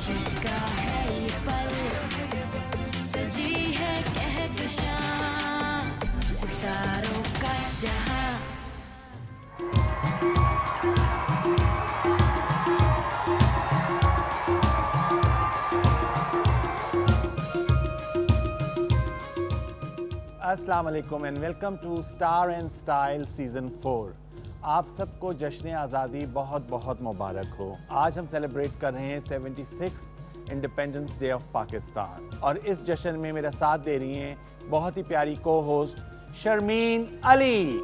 इश्क का है ये पल, सजी है कहकशां सितारों का जहां। अस्सलाम वालेकुम and welcome to star and style season 4। आप सबको जश्न आज़ादी बहुत बहुत मुबारक हो। आज हम सेलिब्रेट कर रहे हैं 76 इंडिपेंडेंस डे ऑफ पाकिस्तान और इस जश्न में मेरा साथ दे रही हैं बहुत ही प्यारी को होस्ट शर्मीन अली।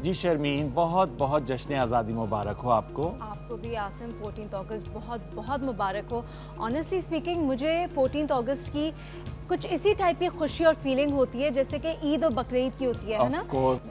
जी शर्मीन, बहुत बहुत जश्न आज़ादी मुबारक हो आपको। आपको भी आसिम 14 अगस्त बहुत बहुत मुबारक हो। ऑनेस्टली स्पीकिंग मुझे 14 अगस्त की कुछ इसी टाइप की खुशी और फीलिंग होती है जैसे कि ईद और बकरीद की होती है ना।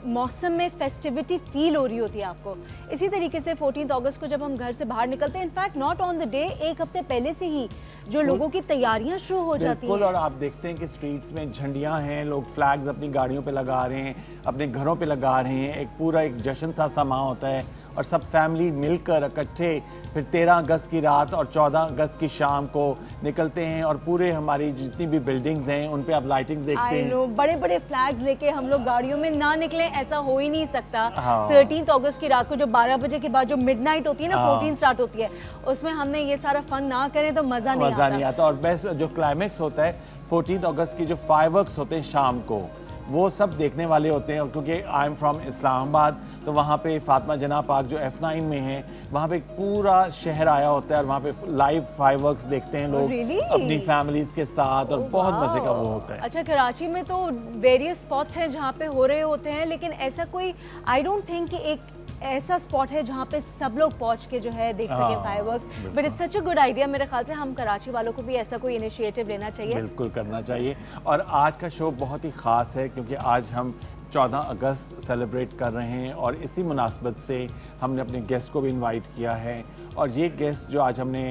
मौसम में फेस्टिविटी फील हो रही होती है आपको। इसी तरीके से 14 अगस्त को जब हम घर से बाहर निकलते हैं, in fact not on the day, एक हफ्ते पहले से ही जो लोगों की तैयारियां शुरू हो जाती हैं। और आप देखते हैं कि स्ट्रीट्स में झंडियां हैं, लोग फ्लैग्स अपनी गाड़ियों पे लगा रहे हैं, अपने घरों पे लगा रहे हैं। एक पूरा एक जश्न सा समा होता है और सब फैमिली मिलकर इकट्ठे फिर 13 अगस्त की रात और 14 अगस्त की शाम को निकलते हैं और पूरे हमारी जितनी भी बिल्डिंग्स हैं उन पे आप लाइटिंग देखते हैं। बड़े बड़े फ्लैग्स लेके हम लोग गाड़ियों में ना निकले, ऐसा हो ही नहीं सकता। हाँ। 13 अगस्त की रात को जो 12 बजे के बाद जो मिडनाइट होती है ना, 14 स्टार्ट होती है, उसमें हमने ये सारा फन ना करें तो मजा नहीं आता। और बेस्ट जो क्लाइमेक्स होता है 14 अगस्त की जो फायरवर्क्स होते हैं शाम को, वो सब देखने वाले होते हैं। क्योंकि आई एम फ्रॉम इस्लामाबाद, तो वहाँ पे फातिमा जना पार्क जो F9 में है, वहाँ पे पूरा शहर आया होता है और वहाँ पे लाइव फायरवर्क्स देखते हैं लोग अपनी फैमिलीज के साथ और बहुत मजे का वो होता है। अच्छा, कराची में तो वेरियस स्पॉट्स हैं जहाँ पे हो रहे होते हैं, लेकिन ऐसा कोई आई डोंट थिंक कि एक ऐसा स्पॉट है जहाँ पे सब लोग पहुँच के जो है देख सके fireworks. But it's such a good idea. मेरे ख्याल से हम कराची वालों को भी ऐसा कोई इनिशिएटिव लेना चाहिए। बिल्कुल करना चाहिए। और आज का शो बहुत ही ख़ास है क्योंकि आज हम 14 अगस्त सेलिब्रेट कर रहे हैं और इसी मुनासबत से हमने अपने गेस्ट को भी इनवाइट किया है। और ये गेस्ट जो आज हमने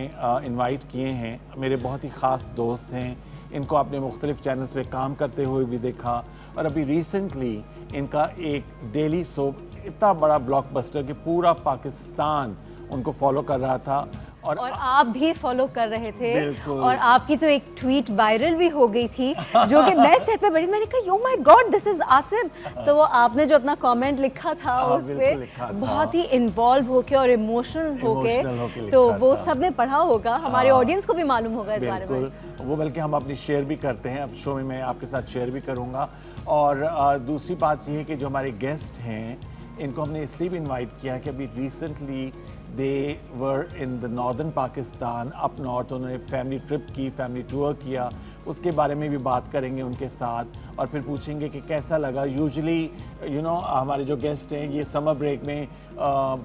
इनवाइट किए हैं मेरे बहुत ही ख़ास दोस्त हैं। इनको आपने मुख्तलिफ चैनल्स पे काम करते हुए भी देखा और अभी रिसेंटली इनका एक डेली सोप इतना बड़ा ब्लॉकबस्टर कि पूरा पाकिस्तान उनको फॉलो कर रहा था और आप भी फॉलो कर रहे थे। और आपकी तो एक ट्वीट वायरल भी हो गई थी जो कि मैं सेट पे बैठी, मैंने कहा, oh my God, this is Asim. तो वो आपने जो अपना कमेंट लिखा था उस पे बहुत ही इन्वॉल्व होके और इमोशनल होके, तो वो सब ने पढ़ा होगा, हमारे ऑडियंस को भी मालूम होगा इस बारे में। वो बल्कि हम अपनी शेयर भी करते हैं, अब शो में मैं आपके साथ शेयर भी करूँगा। और दूसरी बात ये है कि जो हमारे गेस्ट हैं इनको हमने इसलिए भी इनवाइट किया कि अभी recently they were in the northern Pakistan, up north. उन्होंने फैमिली ट्रिप की, फैमिली टूर किया, उसके बारे में भी बात करेंगे उनके साथ और फिर पूछेंगे कि कैसा लगा। यूजुअली हमारे जो गेस्ट हैं ये समर ब्रेक में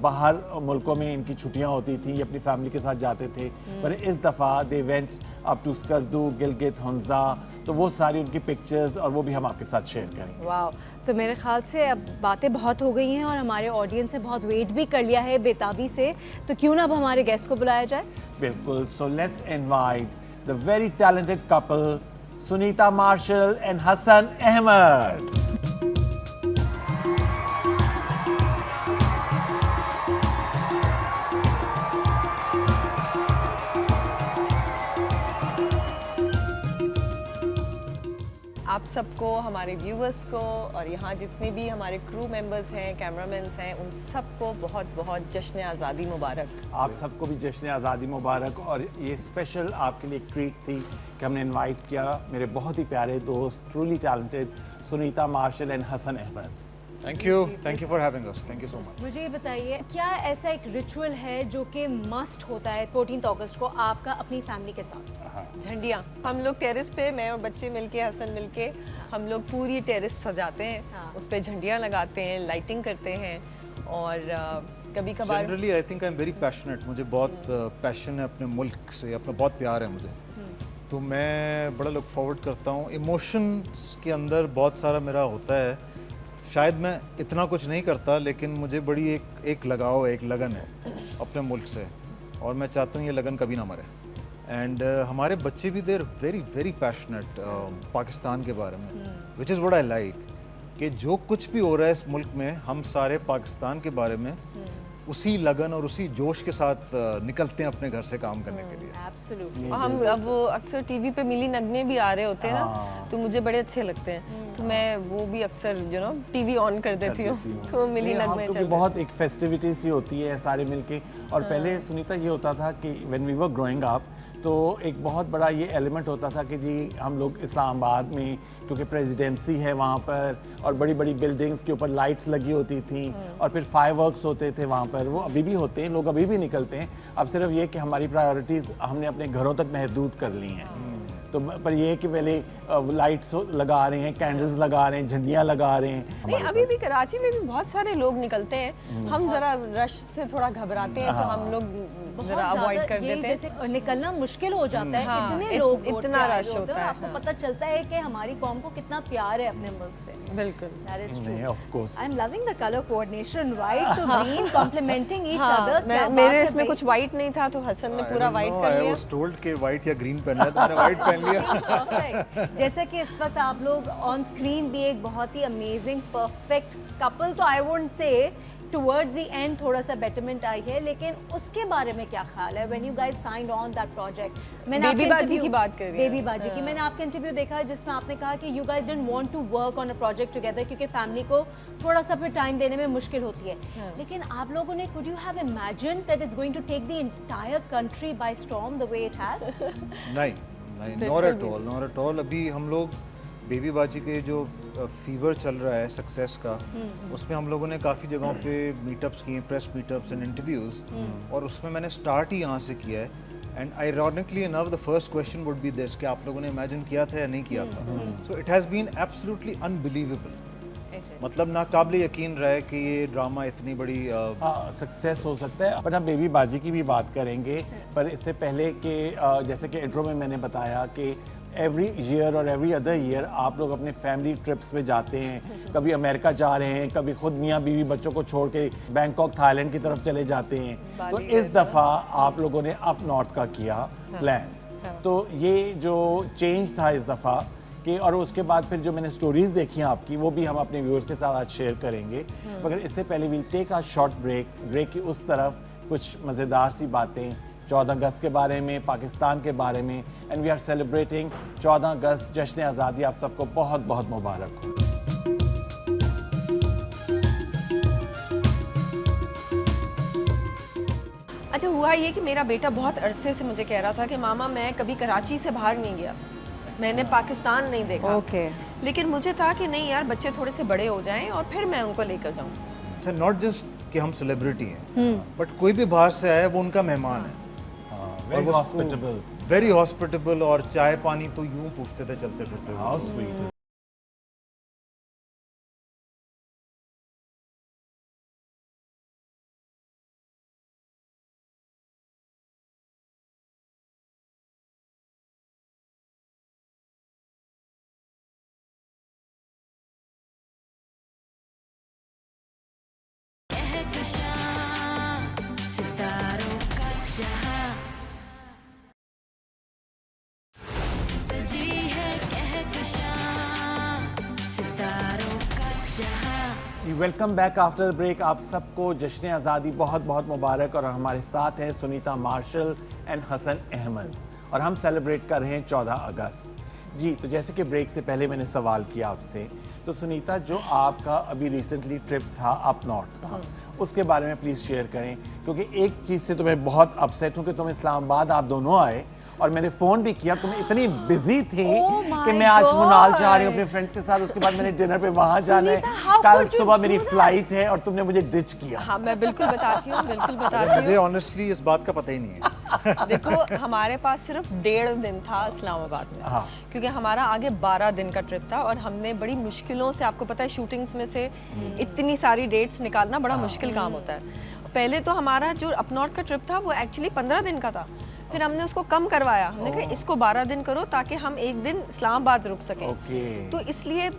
बाहर मुल्कों में इनकी छुट्टियां होती थी, ये अपनी फैमिली के साथ जाते थे, पर इस दफ़ा they went up to Skardu, Gilgit, Hunza, तो वो सारी उनकी पिक्चर्स और वो भी हम आपके साथ शेयर करेंगे। वाह, तो मेरे ख्याल से अब बातें बहुत हो गई हैं और हमारे ऑडियंस ने बहुत वेट भी कर लिया है बेताबी से, तो क्यों ना अब हमारे गेस्ट को बुलाया जाए। बिल्कुल, so let's invite the very talented couple Sunita Marshall and Hasan Ahmed. आप सबको, हमारे व्यूवर्स को और यहाँ जितने भी हमारे क्रू मेंबर्स हैं, कैमरामैन्स हैं, उन सबको बहुत बहुत जश्न आज़ादी मुबारक। आप सबको भी जश्न आज़ादी मुबारक। और ये स्पेशल आपके लिए एक ट्रीट थी कि हमने इनवाइट किया मेरे बहुत ही प्यारे दोस्त, truly talented Sunita Marshall and Hasan Ahmed. Thank you for having us, thank you so much. मुझे ये बताइए, क्या ऐसा एक रिचुअल है जो कि मस्ट होता है 14 अगस्त को आपका अपनी फैमिली के साथ? झंडियाँ। हम लोग टेरेस पे, मैं और बच्चे मिलके, हसन मिलके, हम लोग पूरी टेरेस सजाते हैं। हाँ। उस पे झंडियाँ लगाते हैं, लाइटिंग करते हैं और कभी कभार generally I think I am very passionate. मुझे बहुत पैशन है अपने मुल्क से, अपना बहुत प्यार है मुझे, तो मैं बड़ा लुक फॉरवर्ड करता हूँ। इमोशंस के अंदर बहुत सारा मेरा होता है। शायद मैं इतना कुछ नहीं करता, लेकिन मुझे बड़ी एक लगाव है, एक लगन है अपने मुल्क से, और मैं चाहता हूँ ये लगन कभी ना मरे। एंड हमारे बच्चे भी देर वेरी वेरी पैशनेट पाकिस्तान के बारे में, which is what I like. कि जो कुछ भी हो रहा है इस मुल्क में, हम सारे पाकिस्तान के बारे में उसी लगन और उसी जोश के साथ निकलते हैं अपने घर से काम करने के लिए। एब्सोल्युटली। और हम अब वो अक्सर टीवी पे मिली नगमे भी आ रहे होते हैं ना, तो मुझे बड़े अच्छे लगते हैं, तो मैं वो भी अक्सर टीवी ऑन कर देती हूँ, तो मिली नगमे क्योंकि चल बहुत एक फेस्टिविटी सी होती है सारे मिलके। और पहले सुनीता ये होता था कि when we were growing up, तो एक बहुत बड़ा ये एलिमेंट होता था कि जी हम लोग इस्लामाबाद में, क्योंकि प्रेसिडेंसी है वहाँ पर और बड़ी बड़ी बिल्डिंग्स के ऊपर लाइट्स लगी होती थी और फिर फायरवर्क्स होते थे वहाँ पर, वो अभी भी होते हैं, लोग अभी भी निकलते हैं। अब सिर्फ ये कि हमारी प्रायोरिटीज़ हमने अपने घरों तक महदूद कर ली हैं। तो पर ये है कि पहले लाइट्स लगा रहे हैं, कैंडल्स लगा रहे हैं, झंडियाँ लगा रहे हैं। नहीं, अभी भी कराची में भी बहुत सारे लोग निकलते हैं, हम जरा रश से थोड़ा घबराते हैं, तो हम लोग जरा अवॉइड कर देते हैं। जैसे निकलना मुश्किल हो जाता है, हाँ, इतने लोग इतना रश होता है, आपको पता चलता है कि हमारी कौम को कितना प्यार है अपने मुल्क से। बिल्कुल। That is true. Of course. I'm loving the color coordination, white to green, complementing each other. क्या बात मेरे है इसमें भाई। कुछ व्हाइट नहीं था, तो हसन ने पूरा व्हाइट कर आई लिया। वाज टोल्ड कि व्हाइट या ग्रीन पहनना है, तो मैंने व्हाइट पहन लिया। Perfect. जैसे कि इस वक्त आप लोग ऑन स्क्रीन भी एक बहुत ही अमेजिंग परफेक्ट कपल, तो I won't say towards the end थोड़ा सा बेटरमेंट आई है, लेकिन उसके बारे में क्या ख्याल है when you guys signed on that project? मैंने बेबी बाजी की बात कर रही हैं। बेबी बाजी की मैंने आपका इंटरव्यू देखा है जिसमें आपने कहा कि you guys didn't want to work on a project together क्योंकि फैमिली को थोड़ा सा फिर टाइम देने में मुश्किल होती है, लेकिन आप लोगों ने could you have imagined that it's going to take the entire country by storm the way it has? नहीं, नॉट एट ऑल। अभी हम लोग बेबी बाजी के जो फीवर चल रहा है सक्सेस का, उसमें हम लोगों ने काफ़ी जगहों पे मीटअप्स किए, प्रेस मीटअप्स एंड इंटरव्यूज़, और उसमें मैंने स्टार्ट ही यहाँ से किया है। And ironically enough the first question would be this कि आप लोगों ने इमेजिन किया था या नहीं किया था। So it has been absolutely unbelievable, मतलब नाकाबिले यकीन रहा है कि ये ड्रामा इतनी बड़ी सक्सेस हो सकता है। पर हम बेबी बाजी की भी बात करेंगे, पर इससे पहले कि जैसे कि इंट्रो में मैंने बताया कि एवरी ईयर और एवरी अदर ईयर आप लोग अपने फैमिली ट्रिप्स पे जाते हैं, कभी अमेरिका जा रहे हैं, कभी खुद मियाँ बीवी बच्चों को छोड़ के बैंकॉक थाईलैंड की तरफ चले जाते हैं। तो इस दफ़ा आप लोगों ने अप नॉर्थ का किया प्लान, तो ये जो चेंज था इस दफ़ा कि, और उसके बाद फिर जो मैंने स्टोरीज देखी हैं आपकी, वो भी हम अपने व्यूअर्स के साथ आज शेयर करेंगे। मगर इससे पहले we'll take a short break की उस तरफ कुछ मज़ेदार सी बातें 14 अगस्त के बारे में, पाकिस्तान के बारे में। एंड वी आर सेलिब्रेटिंग 14 अगस्त, जश्न आज़ादी आप सबको बहुत बहुत मुबारक हो। अच्छा, हुआ ये कि मेरा बेटा बहुत अरसे से मुझे कह रहा था कि मामा मैं कभी कराची से बाहर नहीं गया, मैंने पाकिस्तान नहीं देखा। लेकिन मुझे था कि नहीं यार, बच्चे थोड़े से बड़े हो जाएं और फिर मैं उनको लेकर जाऊं। अच्छा, नॉट जस्ट कि हम सेलिब्रिटी हैं, बट कोई भी बाहर से आए वो उनका मेहमान है, वेरी हॉस्पिटेबल, वेरी हॉस्पिटेबल, और चाय पानी तो यूं पूछते थे चलते फिरते। How sweet. कहकशां सितारों का जहां सजी है, कहकशां सितारों का जहां। Welcome back after the break. आप सबको जश्न आज़ादी बहुत बहुत मुबारक। और हमारे साथ हैं सुनीता मार्शल एंड हसन अहमद, और हम सेलिब्रेट कर रहे हैं 14 अगस्त। जी, तो जैसे कि ब्रेक से पहले मैंने सवाल किया आपसे, तो सुनीता, जो आपका अभी रिसेंटली ट्रिप था अप नॉर्थ का, उसके बारे में प्लीज़ शेयर करें, क्योंकि एक चीज़ से तो मैं बहुत अपसेट हूँ कि तुम इस्लामाबाद आप दोनों आए, और मैंने फ़ोन भी किया, तुम इतनी बिजी थी कि मैं आज मुनाल जा रही हूँ अपने फ्रेंड्स के साथ, उसके बाद मैंने डिनर पे वहाँ जाना है, कल सुबह मेरी फ्लाइट है, और तुमने मुझे डिच किया। हाँ, मैं बिल्कुल बताती हूँ, बिल्कुल बताती हूँ। मुझे ऑनेस्टली इस बात का पता ही नहीं है। देखो, हमारे पास सिर्फ 1.5 दिन था इस्लामाबाद में, हाँ। क्योंकि हमारा आगे 12 दिन का ट्रिप था, और हमने बड़ी मुश्किलों से, आपको पता है शूटिंग्स में से इतनी सारी डेट्स निकालना बड़ा मुश्किल काम होता है। पहले तो हमारा जो अप नॉर्थ का ट्रिप था वो एक्चुअली 15 दिन का था, फिर हमने उसको कम करवाया, हमने कहा इसको 12 दिन करो ताकि हम एक दिन इस्लामाबाद रुक सकें। तो इसलिए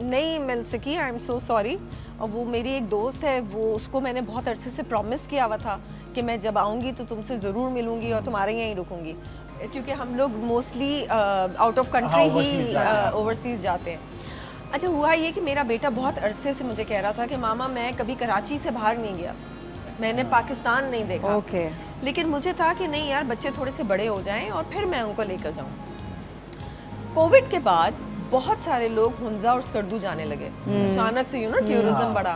नहीं मिल सकी, आई एम सो सॉरी। और वो मेरी एक दोस्त है, वो उसको मैंने बहुत अरसे से प्रॉमिस किया हुआ था कि मैं जब आऊँगी तो तुमसे ज़रूर मिलूँगी और तुम्हारे यहीं रुकूँगी, क्योंकि हम लोग mostly out of country he overseas जाते हैं। अच्छा हुआ ये कि मेरा बेटा बहुत अरसे से मुझे कह रहा था कि मामा मैं कभी कराची से बाहर नहीं गया, मैंने पाकिस्तान नहीं देखा। ओके। लेकिन मुझे था कि नहीं यार बच्चे थोड़े से बड़े हो जाएं और फिर मैं उनको लेकर जाऊं। कोविड के बाद बहुत सारे लोग हुंजा और स्कर्दू जाने लगे अचानक से, टूरिज्म बढ़ा,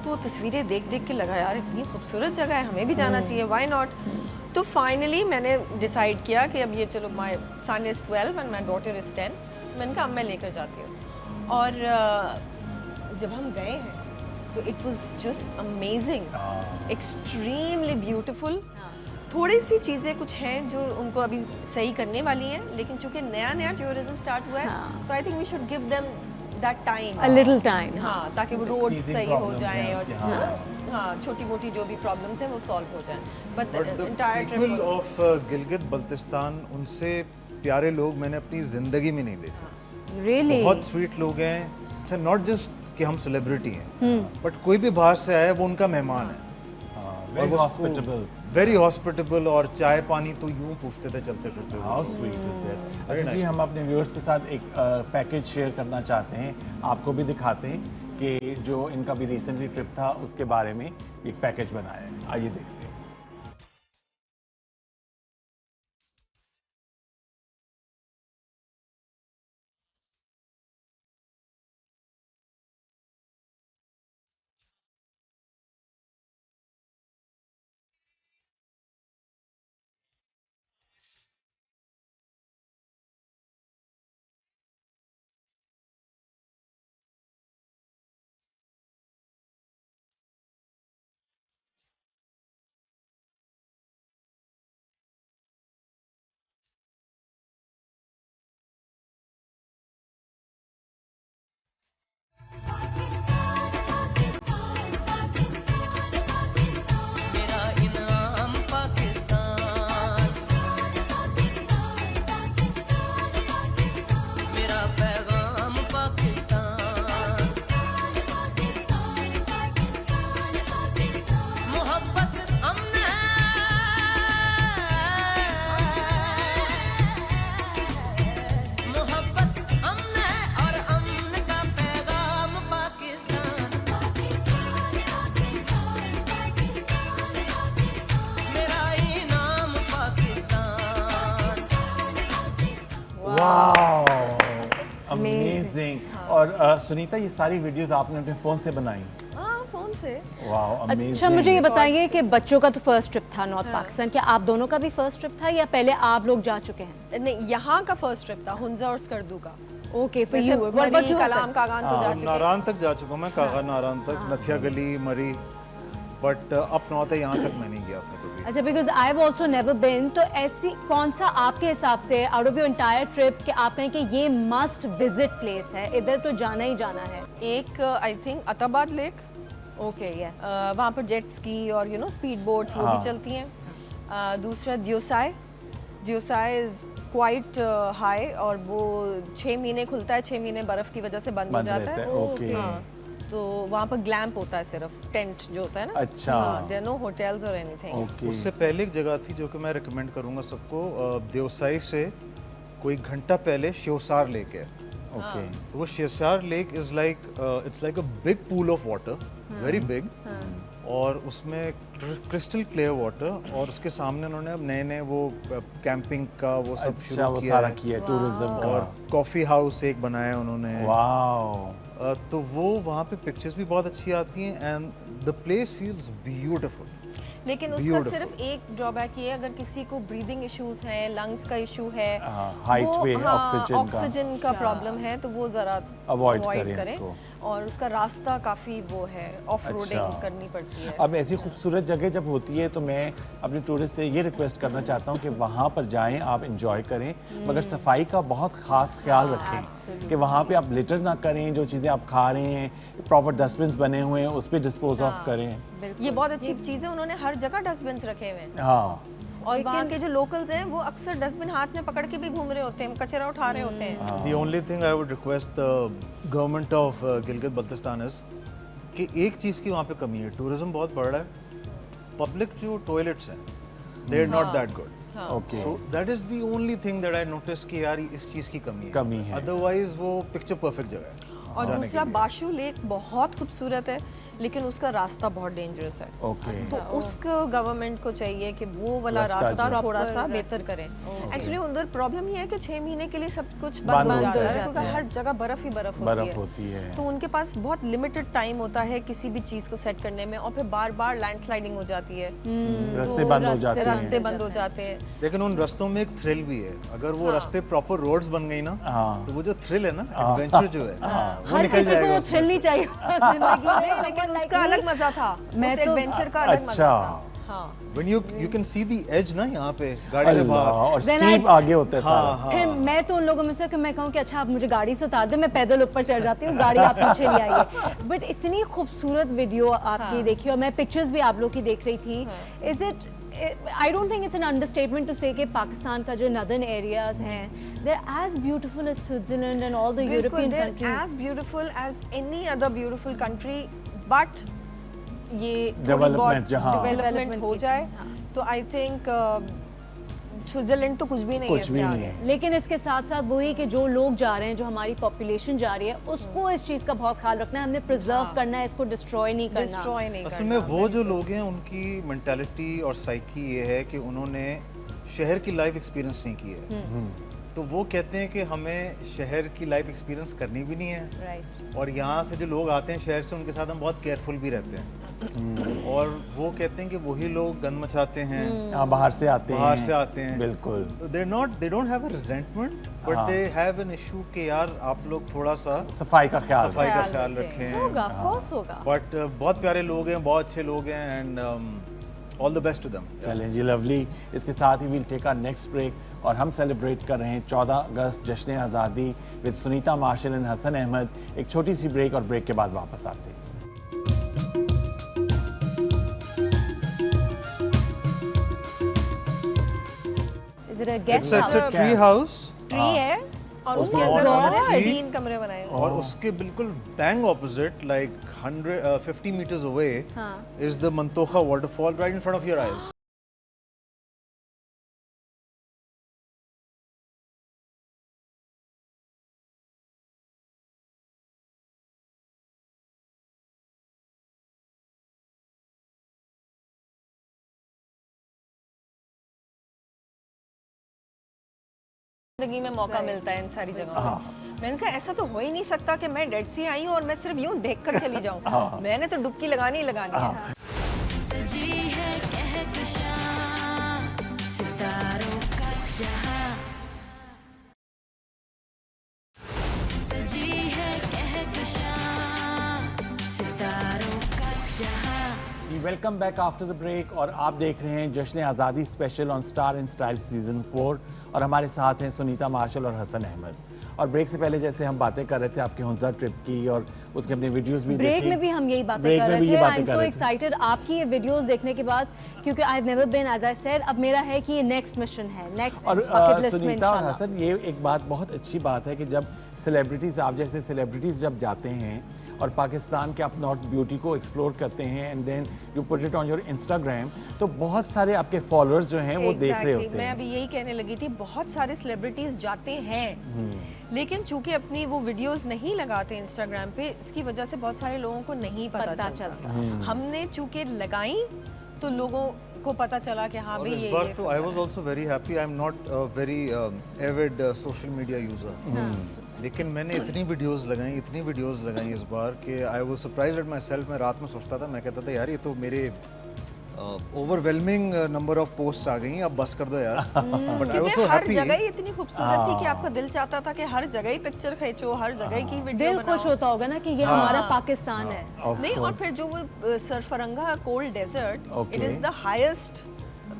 तो तस्वीरें देख देख के लगा यार इतनी खूबसूरत जगह है, हमें भी जाना चाहिए, व्हाई नॉट। तो फाइनली मैंने डिसाइड किया कि अब ये चलो, my son is 12 and my daughter is 10, मैंने कहा अब मैं लेकर जाती हूँ। और जब हम गए हैं तो it was just amazing, extremely beautiful. थोड़ी सी चीज़ें कुछ हैं जो उनको अभी सही करने वाली हैं, लेकिन चूंकि नया नया टूरिज्म स्टार्ट हुआ है तो I think we should give them that time, a little time. हाँ, ताकि वो रोड Teething सही हो problems जाएं हैं और उसके, हाँ। हाँ छोटी मोटी जो भी प्रॉब्लम्स हैं वो सॉल्व हो जाएं। But but the entire people trip of Gilgit Baltistan, उनसे प्यारे लोग मैंने अपनी ज़िंदगी में नहीं देखे। रियली? बहुत स्वीट लोग हैं। अच्छा, नॉट जस्ट कि हम सेलिब्रिटी हैं, बट कोई भी बाहर से आया वो उनका मेहमान है। वेरी हॉस्पिटेबल, वेरी हॉस्पिटेबल, और चाय पानी तो यूं पूछते थे चलते फिरते हुए। How sweet is that. Very अच्छा जी, nice. हम अपने व्यूअर्स के साथ एक पैकेज शेयर करना चाहते हैं, आपको भी दिखाते हैं कि जो इनका भी रिसेंटली ट्रिप था उसके बारे में एक पैकेज बनाया है, आइए देखते हैं। मेरा इनाम पाकिस्तान, मेरा पैगाम पाकिस्तान, मोहब्बत अमन मोहब्बत अमन और अमन का पैगाम पाकिस्तान, मेरा इनाम पाकिस्तान। Wow, amazing. और सुनीता, ये सारी वीडियोस आपने अपने फोन से बनाई? फोन से। Wow, amazing. अच्छा, मुझे ये बताइए कि बच्चों का तो फर्स्ट ट्रिप था नॉर्थ पाकिस्तान, क्या आप दोनों का भी फर्स्ट ट्रिप था या पहले आप लोग जा चुके हैं? नहीं, यहाँ का फर्स्ट ट्रिप था, हुंजा और स्कर्दू का। ओके, फॉर वैसे यू व्हाट अबाउट मरी, यू? कलाम कागान तो जा चुके हैं। नारायण तक जा चुका मैं, कागा नारायण तक, नथिया गली, मरी, बट अप नॉर्थ है, यहाँ तक मैं नहीं गया था कभी। अच्छा, because I have also never been, तो ऐसी कौन सा आपके हिसाब से out of your entire trip कि आप कहें कि ये मस्ट विजिट प्लेस है, इधर तो जाना ही जाना है? एक I think Attabad lake, okay, yes. वहाँ पर जेट स्की और स्पीड बोट्स वो हाँ। भी चलती हैं। दूसरा द्योसाई, द्योसाई इज क्वाइट हाई और वो 6 महीने खुलता है, 6 महीने बर्फ की वजह से बंद हो बंद जाता रहता है। है, ओके। हाँ, तो वहाँ पर ग्लैम्प होता है, सिर्फ टेंट जो होता है ना। अच्छा। देयर नो होटल्स और एनीथिंग। ओके। उससे पहले एक जगह थी जो कि मैं रिकमेंड करूंगा सबको, देवसाई से कोई घंटा पहले श्योसार लेक है। ओके। तो वो Sheosar lake is like, it's like a big pool of water, very big, और उसमें क्रिस्टल क्लियर वाटर, और उसके सामने उन्होंने अब नए नए वो कैंपिंग का वो सब अच्छा, शुरू वो किया सारा है, किया है टूरिज्म और का। कॉफी हाउस एक बनाया उन्होंने। वाओ, तो वो वहाँ पे पिक्चर्स भी बहुत अच्छी आती हैं, and the place feels beautiful. लेकिन उसका Beautiful. सिर्फ एक ड्रॉबैक ये है, अगर किसी को ब्रीदिंग इश्यूज हैं, लंग्स का इशू है, हाइट वो, पे हाँ, ऑक्सीजन का ऑक्सीजन का प्रॉब्लम है, तो वो ज़रा Avoid avoid करें इसको। और उसका रास्ता काफ़ी वो है, ऑफ रोडिंग अच्छा। करनी पड़ती है। अब ऐसी खूबसूरत जगह जब होती है तो मैं अपने टूरिस्ट से ये रिक्वेस्ट करना चाहता हूँ कि वहाँ पर जाएं, आप इंजॉय करें, मगर सफाई का बहुत खास ख्याल रखें कि वहाँ पे आप लिटर ना करें, जो चीज़ें आप खा रहे हैं प्रॉपर डस्टबिन बने हुए हैं उस पर डिस्पोज ऑफ करें। ये बहुत अच्छी चीज़ है, उन्होंने हर जगह डस्टबिन रखे हुए हैं, हाँ, और वहाँ के जो लोकल्स हैं वो अक्सर डस्टबिन हाथ में पकड़ के भी घूम रहे होते हैं, कचरा उठा रहे होते हैं। The only thing I would request the government of Gilgit Baltistan is कि एक चीज़ की वहाँ पे कमी है, टूरिज्म बहुत बढ़ रहा है, पब्लिक जो टॉयलेट्स हैं they are not that good. Okay. So that is the only thing that I noticed कि यार इस चीज़ की कमी है। कमी है। Otherwise वो पिक्चर परफेक्ट जगह है। और जाने के दूसरा लिए। बाशु लेक बहुत खूबसूरत है, लेकिन उसका रास्ता बहुत डेंजरस है। ओके तो उसको गवर्नमेंट को चाहिए कि वो वाला रास्ता रास्ता जो- थोड़ा सा Proper बेहतर करें। एक्चुअली उधर प्रॉब्लम ये है कि 6 महीने के लिए सब कुछ बंद बंद हो हो जाता जाता है, है। क्योंकि हर जगह बर्फ ही बर्फ बर्फ होती है। तो उनके पास बहुत लिमिटेड टाइम होता है किसी भी चीज़ को सेट करने में, और फिर बार बार लैंडस्लाइडिंग हो जाती है, रास्ते बंद हो जाते रास्ते हैं। बंद हो जाते हैं। लेकिन उन रास्तों में एक थ्रिल भी है। अगर वो रास्ते प्रॉपर रोड्स बन गई ना, हाँ। तो वो जो थ्रिल है ना, एडवेंचर जो है, वो हर निकल किसी को जाएगा वो उसमें थ्रिल से। नहीं चाहिए जिंदगी में, लेकिन like उसका me, अलग मजा था, मैं उस तो- एडवेंचर का अलग मजा अच्छा था। हाँ When you can see the edge ना यहाँ पे गाड़ी से अल्लाह, बाहर। और Then स्टीप I- आगे होता है सारा। हाँ फिर मैं तो उन लोगों में से कि मैं कहूँ कि अच्छा आप मुझे गाड़ी से उतार दें, मैं पैदल ऊपर चढ़ जाती हूँ, गाड़ी आप पीछे ले आइए। बट इतनी खूबसूरत वीडियो आपकी देखी, और मैं पिक्चर्स भी आप लोग की देख रही थी। Is it I don't think it's an understatement to say कि पाकिस्तान का जो नदर्न एरियाज हैं, they are as beautiful as Switzerland and all the European countries. as beautiful as any other beautiful country, but ये Development जहाँ- development हो की- जाए हाँ। तो आई थिंक स्विट्जरलैंड तो कुछ भी नहीं है कुछ भी इसके नहीं आगे। है। लेकिन इसके साथ साथ वही कि जो लोग जा रहे हैं, जो हमारी पॉपुलेशन जा रही है, उसको इस चीज़ का बहुत ख्याल रखना है, हमने प्रिजर्व करना है, इसको डिस्ट्रॉय नहीं करना। डिस्ट्रॉय नहीं असल करना। में वो जो लोग हैं उनकी मेंटालिटी और साइकी ये है कि उन्होंने शहर की लाइफ एक्सपीरियंस नहीं की है, तो वो कहते हैं कि हमें शहर की लाइफ एक्सपीरियंस करनी भी नहीं है, राइट। और यहाँ से जो लोग आते हैं शहर से, उनके साथ हम बहुत केयरफुल भी रहते हैं। और वो कहते हैं कि वही लोग गंद मचाते हैं, हाँ, बाहर से आते हैं। बाहर से आते हैं। बिल्कुल। They don't have a resentment, but हाँ। दे हैव एन इशू कि यार आप लोग थोड़ा सा सफाई का ख्याल सफाई का ख्याल ख्याल रखें। रखें। होगा, ऑफ कोर्स होगा। बट बहुत प्यारे लोग हैं, बहुत अच्छे लोग हैं, and all the best to them. चलें जी, लवली। इसके साथ ही we'll take our next break और हम सेलिब्रेट कर रहे हैं 14 अगस्त जश्न आज़ादी with Sunita Marshall and Hasan Ahmed. एक छोटी सी ब्रेक, और ब्रेक के बाद वापस आते हैं। Is it a It's guest a house? tree house, tree है और Oh उसके my अंदर God. उन्होंने Tree? 3 कमरे बनाए हैं। और उसके बिल्कुल bang opposite, like 50 meters away, हाँ। is the Mantocha waterfall right in front of your eyes. जिंदगी में मौका मिलता है इन सारी जगहों पे। मैंने कहा ऐसा तो हो ही नहीं सकता कि मैं डेड सी आई हूँ और मैं सिर्फ यूं देख कर चली जाऊँ। मैंने तो डुबकी लगानी ही लगानी है। सजी है कहकशां सितारों का जहां, सजी है कहकशां सितारों का जहां। Welcome back after the break, और आप देख रहे हैं जश्न आज़ादी special on star in style season 4, और हमारे साथ हैं सुनीता मार्शल और हसन अहमद। और ब्रेक से पहले जैसे हम बातें कर रहे थे आपके हुंजा ट्रिप की, और उसके अपने वीडियोस भी ब्रेक देखी। में भी हम यही बातें ब्रेक कर में रहे भी थे। ये आई बातें एम कर सो रहे थे। एक्साइटेड आपकी ये वीडियोस देखने के बाद, क्योंकि I have never been, as I said, अब मेरा है कि ये नेक्स्ट मिशन है, नेक्स्ट और बकेट लिस्ट में सुनीता और इंशाल्लाह। हसन, ये एक बात बहुत अच्छी बात है कि जब सेलिब्रिटीज़, आप जैसे सेलिब्रिटीज़ जब जाते हैं और पाकिस्तान के अपना ब्यूटी को एक्सप्लोर करते हैं, and then you put it on your Instagram, तो बहुत सारे आपके फॉलोअर्स जो हैं वो देख रहे Exactly. होते मैं हैं। अभी यही कहने लगी थी, बहुत सारे सेलिब्रिटीज जाते हैं, लेकिन चूंकि अपनी वो वीडियोस नहीं लगाते इंस्टाग्राम पे, इसकी वजह से बहुत सारे लोगों को नहीं पता पता चलता। हमने चूंकि लगाई तो लोगों को पता चला कि हाँ और भाई इस ये बार ये तो सब आई है। Was also very happy. I am not very Avid social media user, लेकिन मैंने इतनी वीडियोस लगाई इस बार कि I was surprised at my self. मैं रात में सोचता था, मैं कहता था यार ये तो मेरे ओवरवेलमिंग नंबर ऑफ पोस्ट्स आ गई हैं, अब बस कर दो यार। बट आई वाज क्योंकि सो हर हैप्पी। जगह ही इतनी खूबसूरत थी कि आपका दिल चाहता था कि हर जगह ही पिक्चर खींचो, हर जगह की वीडियो दिल खुश होता होगा ना कि ये हमारा पाकिस्तान है। Of नहीं, और course. फिर जो वो Sarfaranga cold desert, it Okay. Is the highest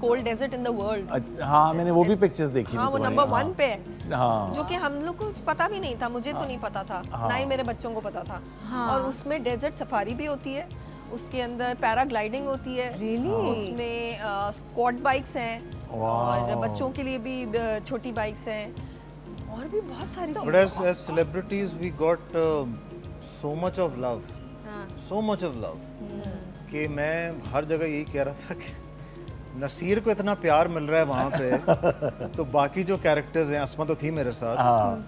cold desert in the world. हाँ, मैंने वो भी पिक्चर्स देखी हाँ, थी वो तुम्हारी, नंबर हाँ। 1 पे है, हाँ, जो कि हम लोग को पता भी नहीं था, मुझे तो नहीं पता था, ना ही मेरे बच्चों को पता था। और उसमें डेजर्ट सफारी भी होती है, उसके अंदर पैराग्लाइडिंग होती है, Really? उसमें स्क्वाड बाइक्स हैं, और बच्चों के लिए भी छोटी बाइक्स हैं, और भी बहुत सारी But चीजें। as celebrities we got so much of love, हाँ। so much of love, कि मैं हर जगह यही कह रहा था कि नसीर को इतना प्यार मिल रहा है वहाँ पे तो बाकी जो कैरेक्टर्स हैं, असमा तो थी मेरे साथ,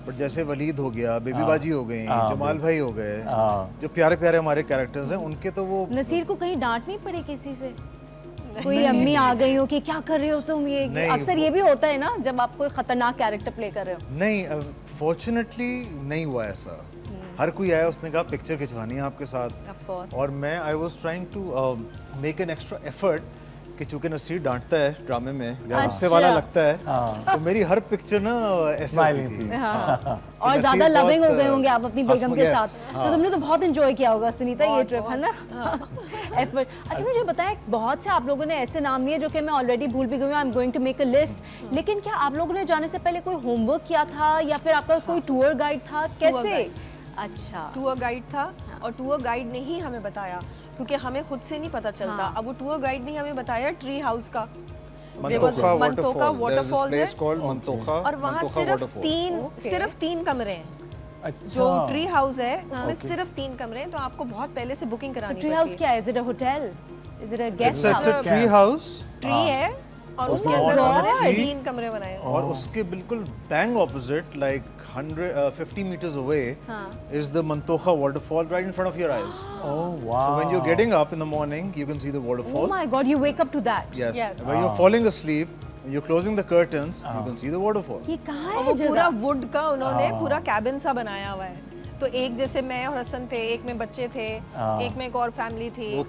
बट जैसे वलीद हो गया, बेबी बाजी हो गई, जमाल भाई हो गए, जो प्यारे प्यारे हमारे कैरेक्टर्स हैं उनके तो वो नसीर को कहीं डांट नहीं पड़ी किसी से? कोई अम्मी आ गई हो कि क्या कर रहे हो तुम, ये नहीं, अक्सर ये भी होता है ना जब आप कोई खतरनाक कैरेक्टर प्ले कर रहे हो। नहीं, फॉर्चुनेटली नहीं हुआ ऐसा। हर कोई आया, उसने कहा पिक्चर खिंचवानी है आपके साथ, Of course. और मैं I was trying to make an extra effort कि चूंकि नसीर डांटता है ड्रामे में या गुस्से वाला लगता है, तो मेरी हर पिक्चर ना ऐसे Smiling होती थी। थी। हाँ। और नसीर ज्यादा लविंग हो बहुत, गए होंगे आप अपनी बेगम के yes, साथ, तो तुमने तो बहुत एंजॉय किया होगा सुनीता ये ट्रिप, है ना? एफर्ट। अच्छा मुझे बताएं, बहुत से आप लोगों ने ऐसे नाम लिए जो कि मैं ऑलरेडी भूल भी गई हूँ, I am going to make a list, लेकिन क्या आप लोगों ने जाने से पहले कोई होमवर्क किया था या फिर आपका कोई टूर गाइड था, कैसे? गाइड। अच्छा, टूर गाइड था, और टूर गाइड ने ही हमें बताया, क्योंकि हमें खुद से नहीं पता चलता। अब वो टूर गाइड ने हमें बताया ट्री हाउस का, मंतोखा मंतोखा वाटरफॉल, waterfalls है। कॉल्ड मंतोखा, और वहाँ मंतोखा सिर्फ waterfall। सिर्फ तीन कमरे हैं। अच्छा, जो ट्री हाउस है उसमें सिर्फ 3 कमरे हैं, तो आपको बहुत पहले से बुकिंग करानी ट्री पड़ती हाउस है। क्या है? Is it a hotel? Is it a guest It's a house? tree house, tree है और उसके Oh अंदर my उन्होंने God. 3 कमरे बनाए हैं। और उसके बिल्कुल bang opposite, like 50 meters away, is the Mantocha waterfall right in front of your eyes. oh wow. So when you're getting up in the morning, you can see the Oh waterfall. my god, you wake up to that. Yes. Yes. When you're falling asleep, when you're closing the curtains, you can see the waterfall. ये कहाँ और है वो पूरा जगह? Would का उन्होंने पूरा कैबिन सा बनाया हुआ है। तो एक जैसे मैं और हसन थे, एक में बच्चे थे, एक में एक और फैमिली थी। वो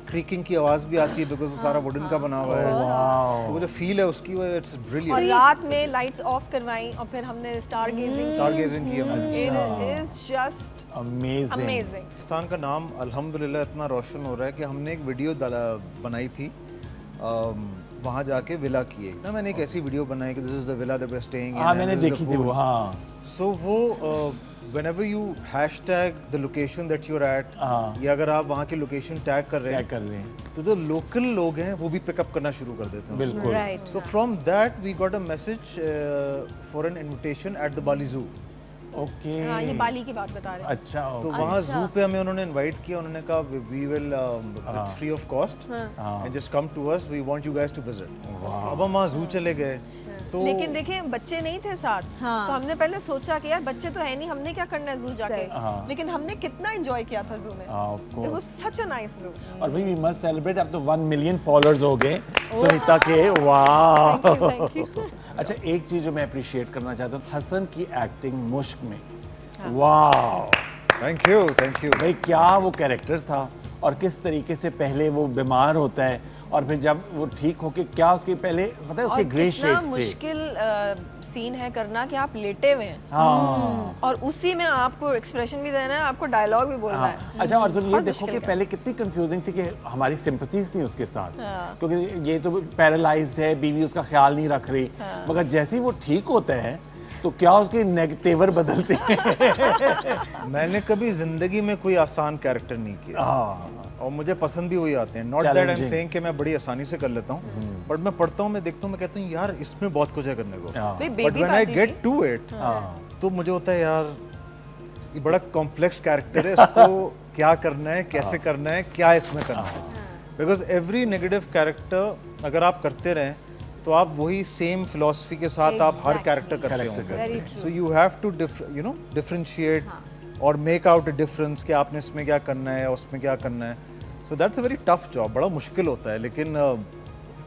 क्रीकिंग की आवाज भी आती है बिकॉज वो सारा वुडन का बना हुआ है। तो वो जो फील है उसकी, वो इट्स और ब्रिलियंट। रात में लाइट्स ऑफ करवाई और फिर हमने स्टार गेजिंग स्टारगेजिंग की हमने। It is just Amazing. Amazing. Pakistan का नाम अल्हम्दुलिल्लाह इतना रोशन हो रहा है कि हमने एक वीडियो बनाई थी, वहाँ जाके विला की है ना, मैंने एक ऐसी वीडियो बनाई कि this is the villa that we are staying in. हाँ मैंने देखी थी वो, हाँ। सो वो whenever you hashtag the location that you're at, या अगर आप वहाँ की लोकेशन टैग कर रहे क्या हैं कर रहे हैं? तो जो लोकल लोग हैं वो भी पिकअप करना शुरू कर देते हैं। बिल्कुल। Right. So from that we got a message for an invitation at the Bali Zoo. Okay. हाँ, ये बाली की बात बता रहे हैं। अच्छा, तो वहाँ जू पे हमें उन्होंने इनवाइट किया, उन्होंने कहा we will free of cost and just come to us, we want you guys to visit. अब हम वहाँ जू चले गए तो लेकिन देखिए बच्चे नहीं थे साथ, तो हमने पहले सोचा कि यार बच्चे तो है नहीं, हमने क्या करना है जू जाके, लेकिन हमने कितना एंजॉय किया था जू में। Of it was such a nice जू। और भाई वी मस्ट सेलिब्रेट, अब तो 1 मिलियन फॉलोअर्स हो गए सुनीता के। वाह। Thank you. अच्छा एक चीज जो मैं अप्रिशिएट करना चाहता हूँ, हसन की एक्टिंग मुश्क में, वाह। थैंक यू भाई क्या वो कैरेक्टर था, और किस तरीके से पहले वो बीमार होता है और फिर जब वो ठीक होके क्या उसके पहले पता है उसके ग्रे कितना शेड्स थे। मुश्किल सीन है करना कि आप लेटे हुए हैं हाँ। और उसी में आपको एक्सप्रेशन भी देना है, आपको डायलॉग भी बोलना हाँ। है। अच्छा और तुम ये बहुत देखो मुश्किल कि का। पहले कितनी कंफ्यूजिंग थी कि हमारी सिंपथीज थी उसके साथ, क्योंकि ये तो पैरालाइज्ड है, बीवी उसका ख्याल नहीं रख रही, मगर जैसे ही वो ठीक होता है तो क्या उसके नेगेटिवर बदलते हैं। मैंने कभी जिंदगी में कोई आसान कैरेक्टर नहीं किया और मुझे पसंद भी वही आते हैं। Not that I am saying कि मैं बड़ी आसानी से कर लेता हूँ, बट मैं पढ़ता हूँ, मैं देखता हूँ, मैं कहता हूँ यार इसमें बहुत कुछ है करने को, भाई, बट बेबी व्हेन आई बाजी गेट भी। टू इट तो मुझे होता है यार ये बड़ा कॉम्प्लेक्स कैरेक्टर है, इसको क्या करना है, कैसे करना है, क्या इसमें करना है। बिकॉज एवरी नेगेटिव कैरेक्टर अगर आप करते रहें तो आप वही सेम फिलॉसफी के साथ आप हर कैरेक्टर करते Very होंगे। true. So you have to differentiate और मेक आउट अ डिफरेंस कि आपने इसमें क्या करना है, उसमें क्या करना है। So that's a very tough job, बड़ा मुश्किल होता है, लेकिन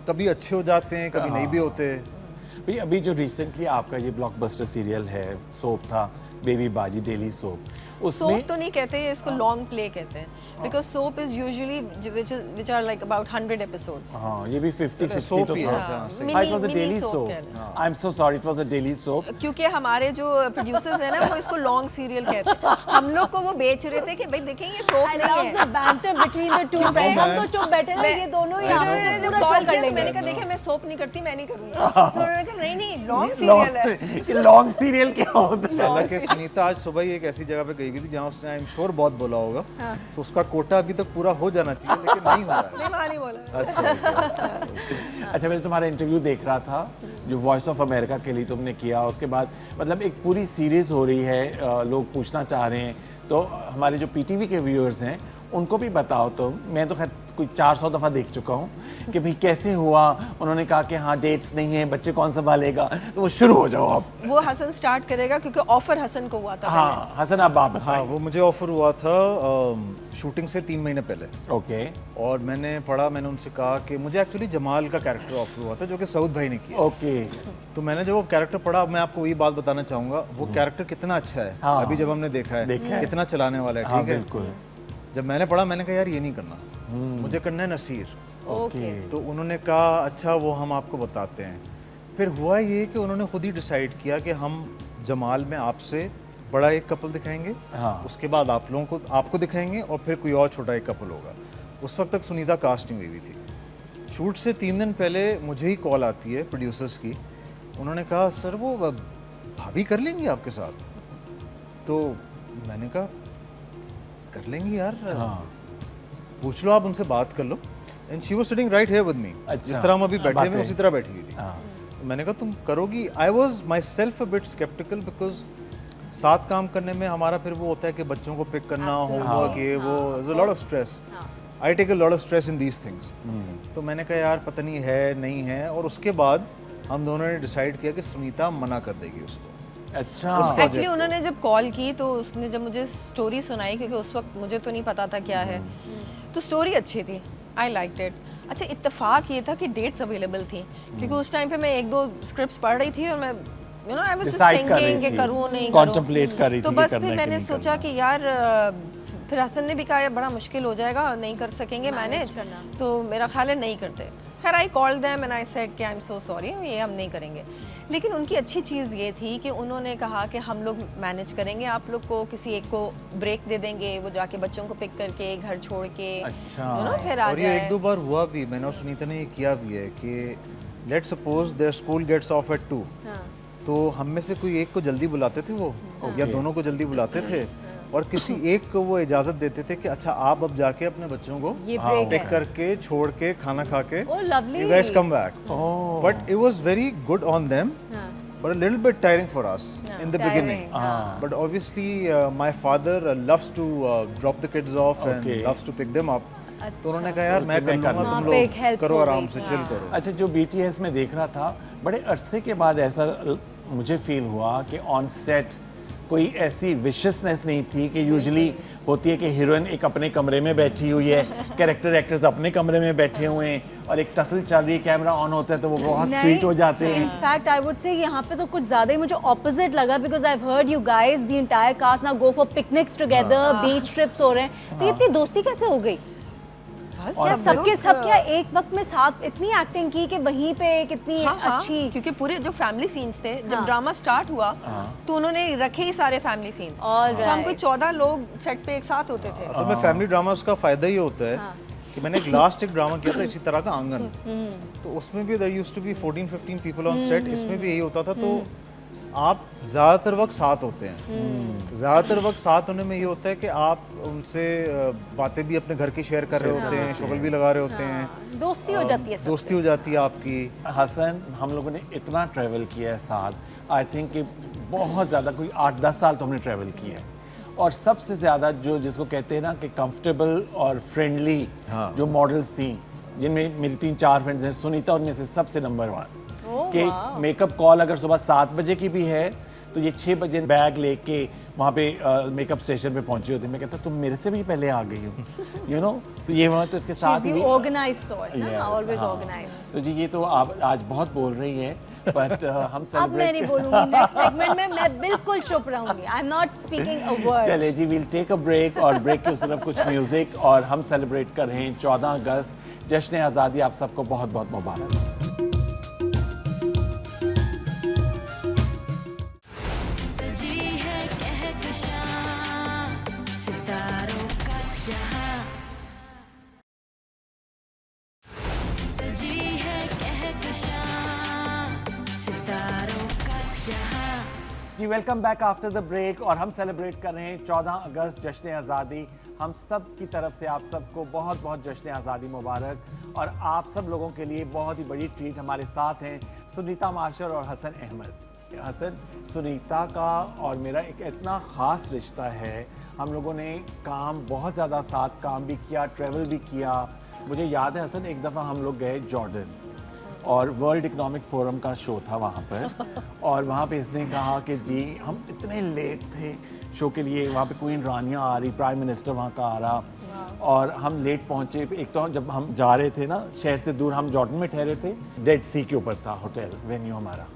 कभी अच्छे हो जाते हैं, कभी नहीं भी होते। भाई अभी जो रिसेंटली आपका ये ब्लॉकबस्टर सीरियल है, सोप था, बेबी बाजी डेली सोप, उसमें सोप तो नहीं कहते हैं, इसको लॉन्ग प्ले कहते हैं, because soap is usually which are like about 100 episodes. हाँ ये भी 50-60 soap तो ही था। है, हाँ, सही। हाँ, it was a Mini daily soap soap. कह लें। I'm so sorry, it was a daily soap. क्योंकि हमारे जो प्रोड्यूसर्स हैं ना वो इसको लॉन्ग सीरियल कहते हैं। हम लोग को वो बेच रहे थे कि भाई देखें ये सोप I नहीं love है। the banter between the two friends. हम तो चुप बैठे रहे, ये दोनों ही आपको जब पूरा कॉल show कर किया तो लेंगे। मैंने कहा देखिए मैं सोप नहीं करती, मैं नहीं करूंगा। तो उन्होंने कहा नहीं लॉन्ग सीरियल है। ये लॉन्ग सीरियल क्या होता है? हालांकि सुनीता आज सुबह ही एक ऐसी जगह पे गई हुई थी जहाँ उसने आई एम श्योर बहुत बोला होगा, तो उसका कोटा अभी तक पूरा हो जाना चाहिए, लेकिन नहीं हो रहा है। नहीं वहाँ नहीं बोला। अच्छा मैंने तुम्हारा इंटरव्यू देख रहा था जो वॉइस ऑफ अमेरिका के लिए तुमने किया, उसके बाद मतलब एक पूरी सीरीज हो रही है, लोग पूछना चाह रहे हैं, तो हमारे जो पीटीवी के व्यूअर्स हैं उनको भी बताओ। तो मैं तो खैर कोई 400 दफ़ा देख चुका हूँ कि भाई कैसे हुआ। उन्होंने कहा कि हाँ डेट्स नहीं है, बच्चे कौन संभालेगा, तो वो शुरू हो जाओ आप। वो हसन स्टार्ट करेगा क्योंकि ऑफर हसन को हुआ था हाँ हसन आप बात हाँ, बताएं। वो मुझे ऑफर हुआ था शूटिंग से 3 महीने पहले। ओके और मैंने पढ़ा, मैंने उनसे कहा कि मुझे एक्चुअली जमाल का कैरेक्टर ऑफर हुआ था जो कि सऊद भाई ने किया। ओके तो मैंने जब वो कैरेक्टर पढ़ा, मैं आपको वही बात बताना चाहूंगा, वो कैरेक्टर कितना अच्छा है। हाँ। अभी जब हमने देखा है कितना चलाने वाला है, हाँ ठीक है। बिल्कुल। जब मैंने पढ़ा मैंने कहा यार ये नहीं करना, मुझे करना है नसीर। ओके तो उन्होंने कहा अच्छा वो हम आपको बताते हैं। फिर हुआ ये कि उन्होंने खुद ही डिसाइड किया कि हम जमाल में आपसे बड़ा एक कपल दिखाएंगे, हाँ। उसके बाद आप लोगों को आपको दिखाएंगे और फिर कोई और छोटा एक कपल होगा। उस वक्त तक सुनीता कास्ट नहीं हुई हुई थी। शूट से 3 दिन पहले मुझे ही कॉल आती है प्रोड्यूसर्स की। उन्होंने कहा सर वो भाभी कर लेंगी आपके साथ। तो मैंने कहा कर लेंगी यार, पूछ लो आप उनसे, बात कर लो। And she was sitting right here with me, जिस तरह हम अभी बैठे हुए उसी तरह बैठी हुई थी। तो मैंने कहा तुम करोगी। I was myself a bit sceptical because साथ काम करने में हमारा फिर वो होता है कि बच्चों को पिक करना, होमवर्क, ये वो, is a lot of stress. I take a lot of stress in these things. तो मैंने कहा यार पता नहीं है नहीं है। और उसके बाद हम दोनों ने डिसाइड किया कि सुनीता मना कर देगी उसको। अच्छा एक्चुअली उन्होंने जब कॉल की तो उसने जब मुझे स्टोरी सुनाई, क्योंकि उस वक्त मुझे तो नहीं पता था क्या है, तो स्टोरी अच्छी थी, आई लाइक्ड इट। अच्छा इत्तेफाक ये था कि डेट्स अवेलेबल थी, क्योंकि उस टाइम पे मैं 1-2 स्क्रिप्ट्स पढ़ रही थी और मैं आई वाज जस्ट Decide कर रही थिंकिंग कि थी, करूँ नहीं contemplate कर रही तो थी कि बस करना फिर है कि मैंने नहीं सोचा कि यार फिर हसन ने भी कहा यार बड़ा मुश्किल हो जाएगा, नहीं कर सकेंगे मैनेज, तो मेरा ख्याल है नहीं करते। खैर I call them and I said कि आई एम सो सॉरी, ये हम नहीं करेंगे। लेकिन उनकी अच्छी चीज़ ये थी कि उन्होंने कहा कि हम लोग मैनेज करेंगे, आप लोग को किसी एक को ब्रेक दे देंगे, वो जाके बच्चों को पिक करके घर छोड़ के अच्छा। फिर आ और ये जाए। 1-2 बार हुआ भी, मैंने और सुनीता ने ये किया भी है कि let suppose their school gets off at 2, तो हम में से कोई एक को जल्दी बुलाते थे वो, या दोनों को जल्दी बुलाते थे, और किसी एक को वो इजाजत देते थे कि अच्छा आप अब जाके अपने बच्चों को ये ब्रेक पिक है। करके छोड़ के खाना खा के Oh, lovely. you guys come back. But it was very good on them, but a little bit tiring for us in the beginning. But obviously my father loves to drop the kids off and Okay. loves to pick them up. तो उन्होंने कहा यार मैं कर लूँगा, वहाँ तुम पे एक लोग help करो हो आराम गई। से, चिल करो। अच्छा जो BTS में देख रहा था, बड़े अरसे के बाद ऐसा मुझे फील हुआ कि ऑन सेट कोई ऐसी विशसनेस नहीं थी कि यूजुअली होती है कि हीरोइन एक अपने कमरे में बैठी हुई है, कैरेक्टर एक्टर्स अपने कमरे में बैठे हुए हैं और एक टसल चल रही है, कैमरा ऑन होता है तो वो बहुत स्वीट हो जाते हैं। इनफैक्ट आई वुड से यहाँ पे तो कुछ ज्यादा ही मुझे ऑपोजिट लगा, because I heard you guys the entire cast now go for picnics together, beach trips हो रहे हैं, तो इतनी दोस्ती कैसे हो गई? बस क्या सब सबके लोग, सब क्या एक वक्त में साथ इतनी एक्टिंग की कि वहीं पे कितनी हाँ, अच्छी। क्योंकि पूरे जो फैमिली सीन्स थे जब हाँ। ड्रामा स्टार्ट हुआ तो उन्होंने रखे ही सारे फैमिली सीन्स, All तो हम कोई right. 14 लोग सेट पे एक साथ होते थे। असल में फैमिली ड्रामास का फायदा ये होता है कि मैंने एक लास्ट एक ड्रामा किया था इसी तरह का, आंगन, तो उसमें भी there used to be 14-15 people on set, इसमें भी यही होता था। तो आप ज़्यादातर वक्त साथ होते हैं, ज़्यादातर वक्त साथ होने में ये होता है कि आप उनसे बातें भी अपने घर की शेयर कर रहे होते हैं, शुगल भी लगा रहे होते हैं, दोस्ती हो जाती है सबसे। दोस्ती हो जाती है आपकी। हसन हम लोगों ने इतना ट्रैवल किया है साथ, आई थिंक कि बहुत ज़्यादा, कोई 8-10 साल तो हमने ट्रैवल किया है, और सबसे ज़्यादा जो जिसको कहते हैं ना कि कंफर्टेबल और फ्रेंडली जो मॉडल्स थी, जिनमें मेरी 3-4 फ्रेंड्स हैं, सुनीता उनमें से सबसे नंबर 1 कि मेकअप कॉल अगर सुबह 7 बजे की भी है तो ये 6 बजे बैग लेके वहाँ पे मेकअप स्टेशन पे पहुंची होती है। मैं कहता तुम मेरे से भी पहले आ गई हो, यू नो, तो ये वहाँ तो इसके साथ ही ऑर्गेनाइज्ड सॉर्ट ना, Yes, ऑलवेज हाँ। ऑर्गेनाइज्ड। तो जी ये तो आप आज बहुत बोल रही है, बट हम अब मैं नहीं बोलूंगी, नेक्स्ट सेगमेंट में मैं बिल्कुल चुप रहूंगी, I am not speaking a word. चले जी, वील टेक अ ब्रेक, और ब्रेक के उस तरफ कुछ म्यूजिक, और हम सेलिब्रेट कर रहे हैं 14 अगस्त, जश्न आज़ादी। आप सबको बहुत बहुत मुबारक। सजी है कहकशां सितारों का जहां, सजी है कहकशां सितारों का जहां। जी welcome back after the break, और हम सेलिब्रेट कर रहे हैं 14 अगस्त, जश्न आज़ादी। हम सब की तरफ से आप सबको बहुत बहुत जश्न आज़ादी मुबारक, और आप सब लोगों के लिए बहुत ही बड़ी ट्रीट, हमारे साथ हैं सुनीता मार्शल और हसन अहमद। हसन, सुनीता का और मेरा एक इतना ख़ास रिश्ता है। हम लोगों ने काम बहुत ज़्यादा साथ काम भी किया, ट्रैवल भी किया। मुझे याद है हसन, एक दफ़ा हम लोग गए जॉर्डन और वर्ल्ड इकोनॉमिक फोरम का शो था वहाँ पर और वहाँ पे इसने कहा कि जी हम इतने लेट थे शो के लिए, वहाँ पे क्वीन रानिया आ रही, प्राइम मिनिस्टर वहाँ का आ रहा और हम लेट पहुँचे। एक तो जब हम जा रहे थे ना शहर से दूर, हम जॉर्डन में ठहरे थे, डेड सी के ऊपर था होटल वेन्यू हमारा।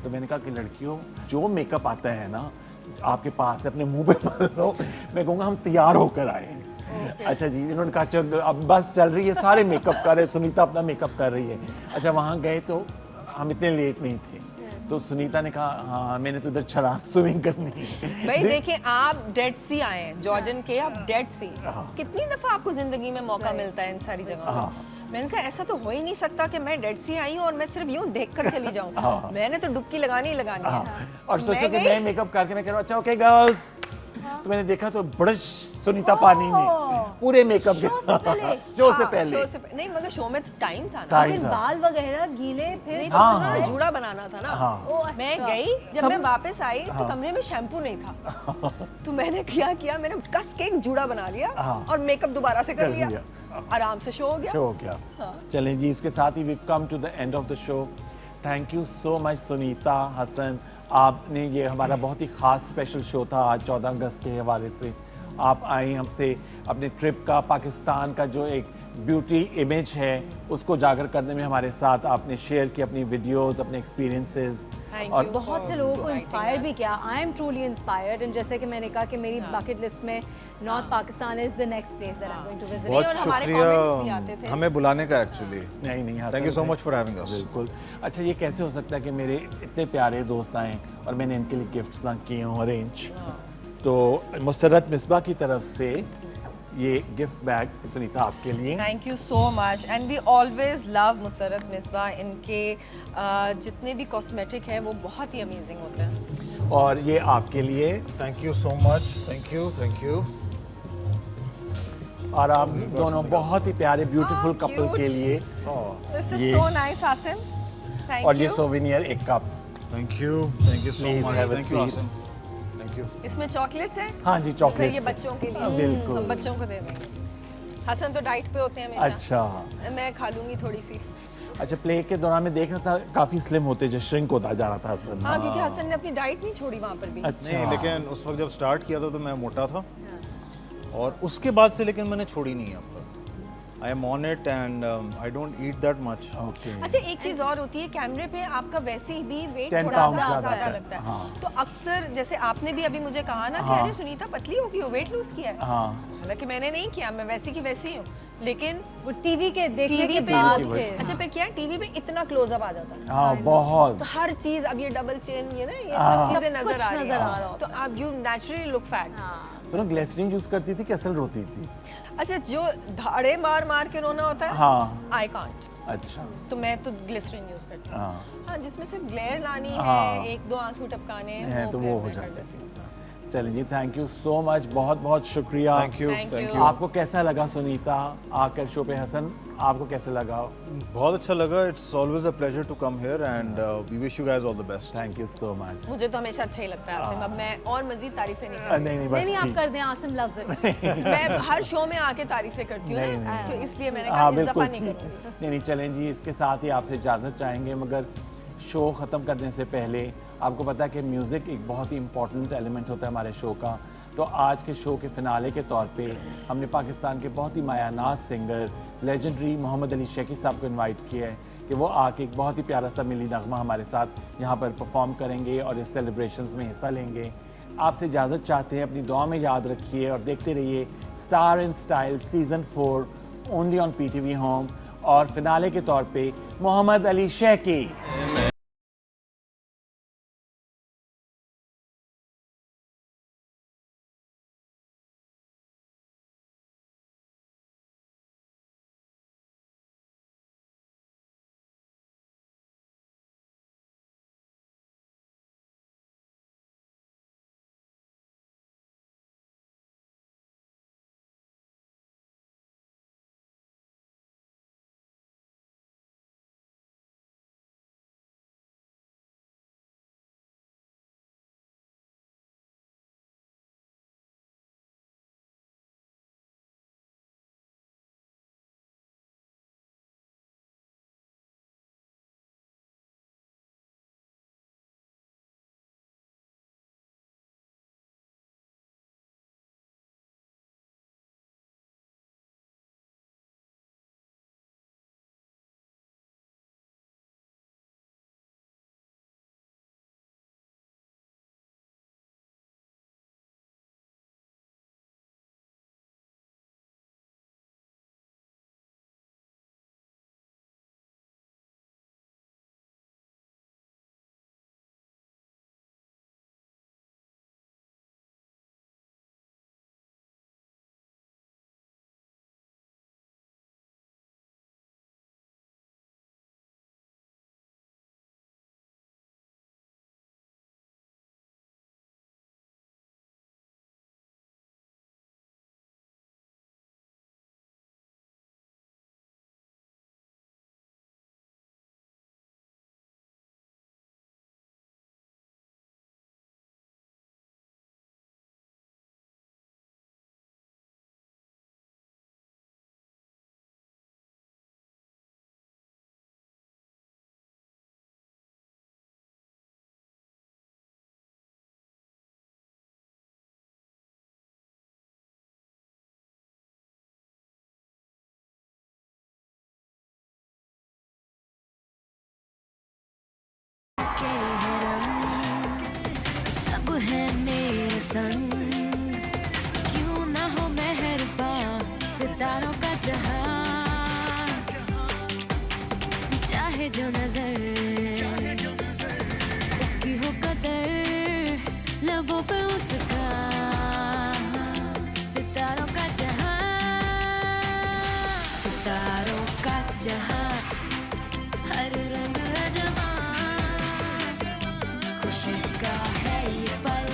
तो मैंने कहा कि लड़कियों जो मेकअप आता है ना आपके पास अपने मुंह पे मार लो, मैं कहूँगा हम तैयार होकर आए हैं। अच्छा जी, इन्होंने कहा चल अब बस चल रही है, सारे मेकअप कर रहे, सुनीता अपना मेकअप कर रही है। अच्छा वहाँ गए तो हम इतने लेट नहीं थे, तो सुनीता ने कहा हाँ मैंने तो इधर छलांग स्विमिंग करनी है। भाई देखिए, आप डेड सी आए हैं जॉर्डन के, आप डेड सी, कितनी दफा आपको जिंदगी में मौका मिलता है इन सारी जगहों पे। मैंने कहा ऐसा तो हो ही नहीं सकता कि मैं डेड सी आई हूँ और मैं सिर्फ यूं देख कर चली जाऊँ। मैंने तो डुबकी लगानी ही लगानी है। और तो सोचो मैं कि गई। मैं मेकअप करके मैं कह रहा हूँ अच्छा ओके गर्ल्स, तो मैंने देखा तो बड़ा सुनीता पानी में पूरे मेकअप के साथ शो से हाँ, पहले शो से नहीं, मगर शो में तो टाइम था ना। टाइम फिर था। बाल वगैरह गीले फिर नहीं तो हाँ, सुनो ना, हाँ। जूड़ा बनाना था ना। हाँ। मैं गई, जब मैं वापस आई तो कमरे में शैम्पू नहीं था। तो मैंने क्या किया, मैंने कस के एक जूड़ा बना लिया और मेकअप दोबारा से कर लिया। आराम से शो हो गया। शो हो गया। चलें जी, इसके साथ ही we come to the end of the show. Thank you so much Sunita, Hasan, आपने ये हमारा बहुत ही ख़ास स्पेशल शो था आज 14 अगस्त के हवाले से। आप आई हमसे अपने ट्रिप का, पाकिस्तान का जो एक ब्यूटी इमेज है उसको जागर करने में हमारे साथ आपने शेयर की अपनी वीडियोस, अपने एक्सपीरियंसेस। Thank और you बहुत से for लोगों को inviting इंस्पायर us. भी किया। I am truly inspired and जैसे कि मैंने कहा कि मेरी बकेट लिस्ट में north Pakistan is the next place that I am going to visit. बहुत और हमारे comments भी आते थे। शुक्रिया हमें बुलाने का एक्चुअली। नहीं नहीं Hasan, thank you so much for having us. बिल्कुल। अच्छा ये कैसे हो सकता है कि मेरे इतने प्यारे दोस्त आए और मैंने इनके लिए गिफ्ट्स ना किए हों अरेंज। तो मुस्तरत मिसबा की तरफ से ये गिफ्ट बैग सुनीता आपके लिए। Thank you so much and we always love Musarrat Misbah. इनके जितने भी कॉस्मेटिक हैं वो बहुत ही अमेजिंग होते हैं। और ये आपके लिए thank you so much, thank you, thank you. और आप दोनों बहुत ही प्यारे ब्यूटीफुल Oh, कपल के cute. लिए। दिस इज ये- सो नाइस आसिम, थैंक और ये यू। सोविनियर एक cup. Thank you so Please much, have a thank you seat. Asim, thank you. इसमें चॉकलेट्स हैं। हाँ जी, फिर चॉकलेट ये बच्चों के लिए, बिल्कुल। हम बच्चों को दे देंगे। हसन तो डाइट पे होते हैं हमेशा। अच्छा मैं खा लूंगी थोड़ी सी। अच्छा, प्ले के दौरान में देख रहा था काफी स्लिम होते जो श्रिंक होता जा रहा था हसन। हाँ, क्योंकि हसन ने अपनी डाइट नहीं छोड़ी वहाँ पर भी। अच्छा नहीं, लेकिन उस वक्त जब स्टार्ट किया था तो मैं मोटा था और उसके बाद से लेकिन मैंने छोड़ी नहीं है अब तक। I am on it and I don't eat that much. Okay. अच्छा, एक चीज और होती है, कैमरे पे आपका वैसे ही भी वेट 10 थोड़ा pounds सा ज्यादा ज्यादा है। लगता है। हाँ। तो अक्सर जैसे आपने भी अभी मुझे कहा ना कि हाँ। अरे सुनीता पतली हो गई हो, वेट लूज किया है। हाँ हालांकि मैंने नहीं किया, मैं वैसी की वैसी हूँ, लेकिन वो टीवी के देखने टीवी के पे बाद वो- फिर अच्छा, फिर क्या टीवी पे इतना क्लोजअप आ जाता है हाँ बहुत। तो हर चीज, अब ये डबल चेन, ये ना, ये हाँ। सब चीजें सब नजर कुछ आ रही नजर आ रहा है। होता तो आप यू नेचुरली लुक फैट। सुनो, ग्लिसरीन यूज करती थी कि असल रोती थी? अच्छा, जो धाड़े मार मार के रोना होता है, हाँ। आई कांट, अच्छा तो मैं तो ग्लिसरीन यूज करती हूँ। हाँ हाँ, जिसमें सिर्फ ग्लेयर लानी हाँ। है, एक दो आंसू टपकाने है हैं, तो फिर वो हो मैं कर जाता देती हूँ। है। चलिए जी, थैंक यू सो मच, बहुत बहुत शुक्रिया। Thank you, Thank thank you. You. आपको कैसा लगा सुनीता आकर शो पे? हसन आपको कैसा लगा? बहुत अच्छा लगा। It's always a pleasure to come here and we wish you guys all the best. Thank you so much. मुझे तो हमेशा अच्छा ही लगता है आसिम, अब मैं और मजीद तारीफें नहीं नहीं नहीं नहीं बस नहीं आप ठीक। कर दें, आसिम लव्स इट। करती। मैं हर शो में आके तारीफें करती हूँ नहीं, ना, नहीं, तो इसलिए मैंने कहा हाँ इस बिल्कुल दफा नहीं ठीक। करूँगी। नहीं नहीं चलें जी, इसके साथ ही आपसे इजाज़त चाहेंगे, मगर शो ख़त्म करने से पहले आपको पता है कि म्यूज़िक एक बहुत ही इंपॉर्टेंट एलिमेंट होता है हमारे शो का। तो आज के शो के फिनाले के तौर पे हमने पाकिस्तान के बहुत ही मायानाज सिंगर लेजेंडरी मोहम्मद अली शेखी साहब को इनवाइट किया है कि वो आके एक बहुत ही प्यारा सा मिली नगमा हमारे साथ यहाँ पर परफॉर्म करेंगे और इस सेलिब्रेशंस में हिस्सा लेंगे। आपसे इजाज़त चाहते हैं, अपनी दुआ में याद रखिए और देखते रहिए star in style season 4 only on PTV home. और फिनाले के तौर पे मोहम्मद अली शेखी। संग क्यों ना हो मेहरबान सितारों का जहां चाहे जो नजर उसकी हो कदर लबों पे उसका सितारों का जहां सितारों का जहां हर रंग अजमा खुशी का है ये पल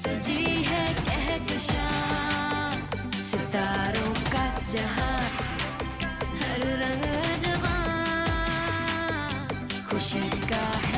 सजी है कहकशां सितारों का जहां हर रंग अजमा खुशी का है